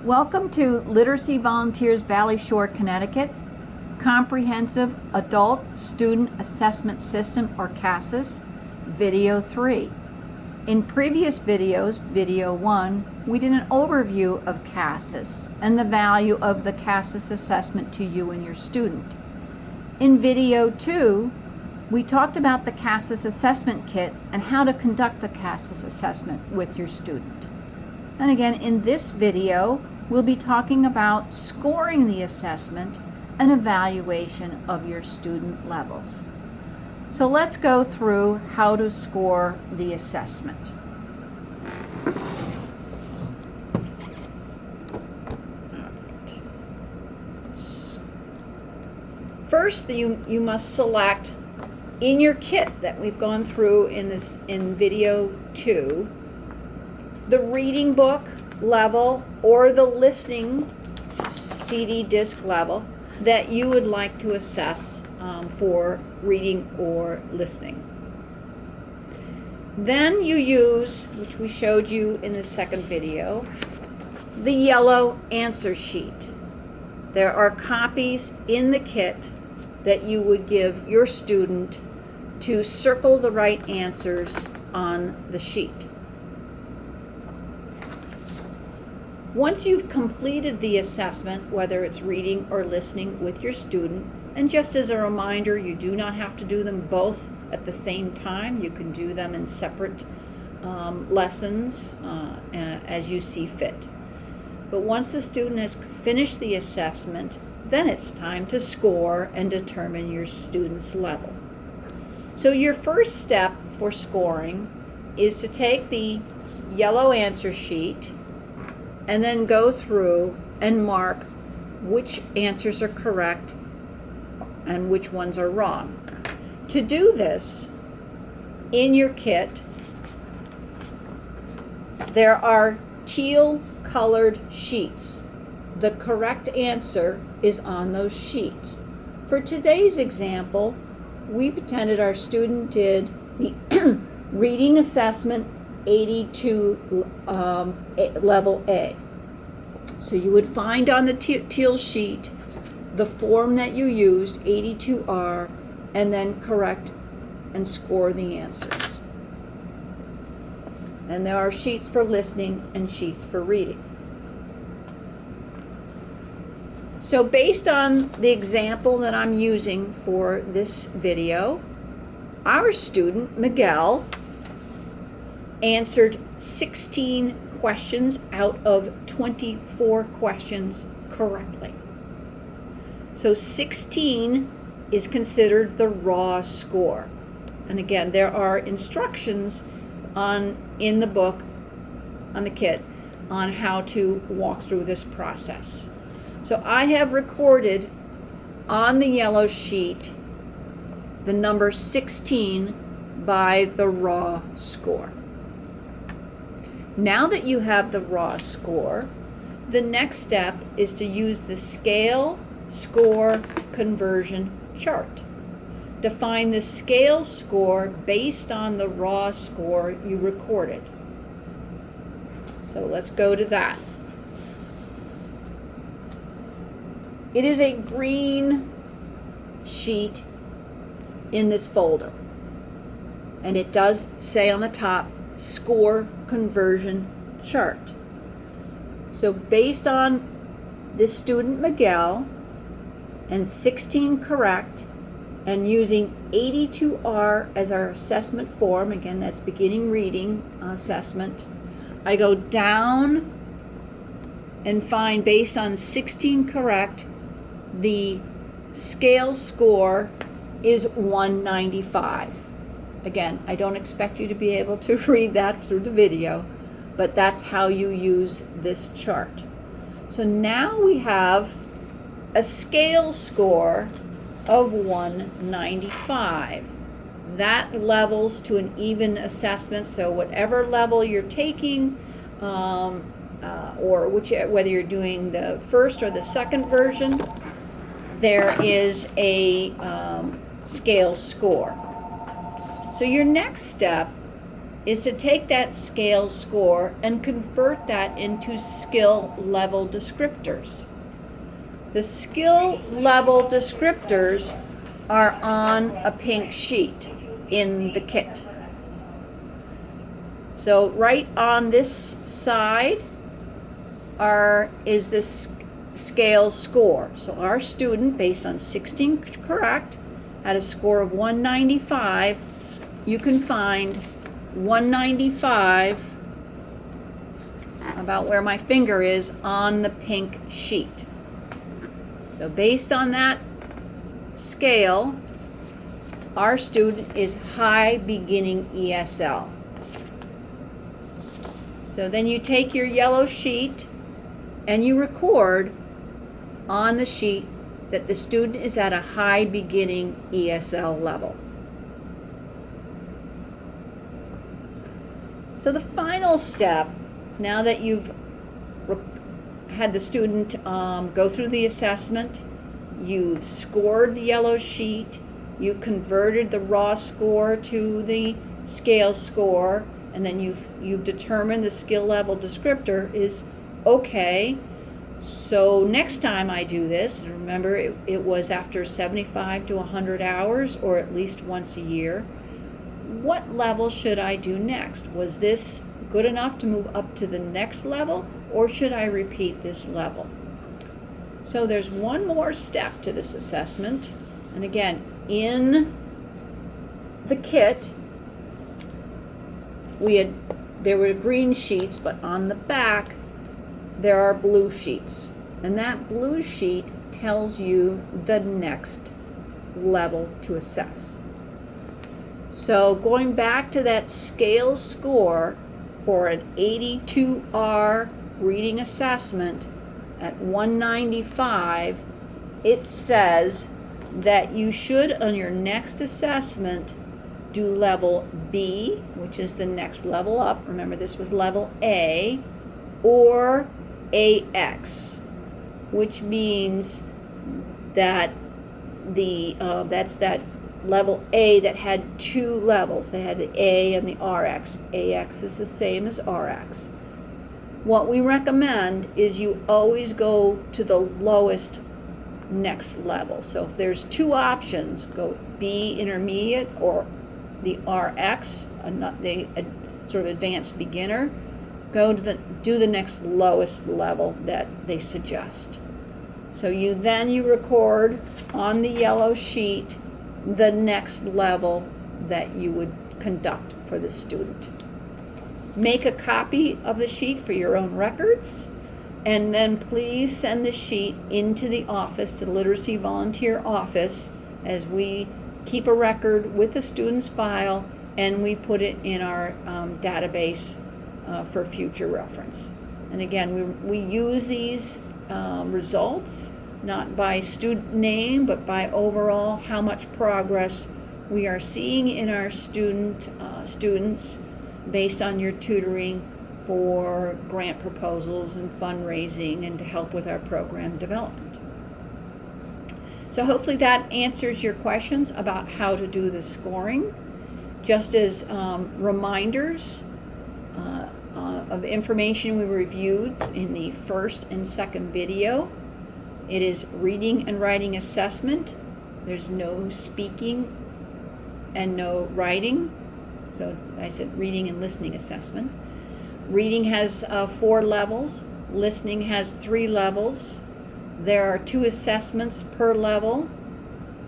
Welcome to Literacy Volunteers Valley Shore, Connecticut, Comprehensive Adult Student Assessment System, or CASAS, Video 3. In previous videos, Video 1, we did an overview of CASAS and the value of the CASAS assessment to you and your student. In Video 2, we talked about the CASAS assessment kit and how to conduct the CASAS assessment with your student. And again, in this video, we'll be talking about scoring the assessment and evaluation of your student levels. So let's go through how to score the assessment. First, you must select in your kit that we've gone through in video 2, the reading book level or the listening CD disc level that you would like to assess for reading or listening. Then you use, which we showed you in the second video, the yellow answer sheet. There are copies in the kit that you would give your student to circle the right answers on the sheet. Once you've completed the assessment, whether it's reading or listening with your student, and just as a reminder, you do not have to do them both at the same time. You can do them in separate lessons as you see fit. But once the student has finished the assessment, then it's time to score and determine your student's level. So your first step for scoring is to take the yellow answer sheet and then go through and mark which answers are correct and which ones are wrong. To do this, in your kit, there are teal colored sheets. The correct answer is on those sheets. For today's example, we pretended our student did the reading assessment 82 level A. So you would find on the teal sheet the form that you used, 82R, and then correct and score the answers. And there are sheets for listening and sheets for reading. So based on the example that I'm using for this video, our student, Miguel, answered 16 questions out of 24 questions correctly. So 16 is considered the raw score. And again, there are instructions in the book, on the kit, on how to walk through this process. So I have recorded on the yellow sheet the number 16 by the raw score. Now that you have the raw score, the next step is to use the scale score conversion chart. Define the scale score based on the raw score you recorded. So let's go to that. It is a green sheet in this folder, and it does say on the top, score conversion chart. So based on this student Miguel and 16 correct, and using 82R as our assessment form, again that's beginning reading assessment, I go down and find, based on 16 correct, the scale score is 195. Again, I don't expect you to be able to read that through the video, but that's how you use this chart. So now we have a scale score of 195. That levels to an even assessment, so whatever level you're taking, or whether you're doing the first or the second version, there is a scale score. So your next step is to take that scale score and convert that into skill level descriptors. The skill level descriptors are on a pink sheet in the kit. So right on this side is this scale score. So our student, based on 16 correct, had a score of 195. You can find 195 about where my finger is on the pink sheet. So based on that scale, our student is high beginning ESL. So then you take your yellow sheet and you record on the sheet that the student is at a high beginning ESL level. So the final step, now that you've had the student go through the assessment, you've scored the yellow sheet, you converted the raw score to the scale score, and then you've determined the skill level descriptor is okay. So next time I do this, remember it was after 75 to 100 hours, or at least once a year, what level should I do next? Was this good enough to move up to the next level, or should I repeat this level? So there's one more step to this assessment. And again, in the kit, there were green sheets, but on the back there are blue sheets. And that blue sheet tells you the next level to assess. So going back to that scale score for an 82R reading assessment at 195, it says that you should, on your next assessment, do level B, which is the next level up. Remember, this was level A, or AX, which means that that's that level A that had two levels. They had the A and the RX. AX is the same as RX. What we recommend is you always go to the lowest next level. So if there's two options, go B intermediate or the RX, the sort of advanced beginner. Go to do the next lowest level that they suggest. So you record on the yellow sheet the next level that you would conduct for the student. Make a copy of the sheet for your own records, and then please send the sheet into the office, to the Literacy Volunteer Office, as we keep a record with the student's file and we put it in our database for future reference. And again, we use these results not by student name, but by overall how much progress we are seeing in our students based on your tutoring for grant proposals and fundraising and to help with our program development. So hopefully that answers your questions about how to do the scoring. Just as reminders of information we reviewed in the first and second video, it is reading and writing assessment. There's no speaking and no writing. So I said reading and listening assessment. Reading has 4 levels. Listening has 3 levels. There are 2 assessments per level.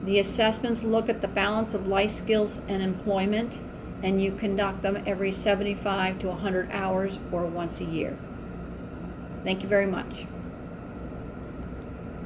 The assessments look at the balance of life skills and employment, and you conduct them every 75 to 100 hours or once a year. Thank you very much.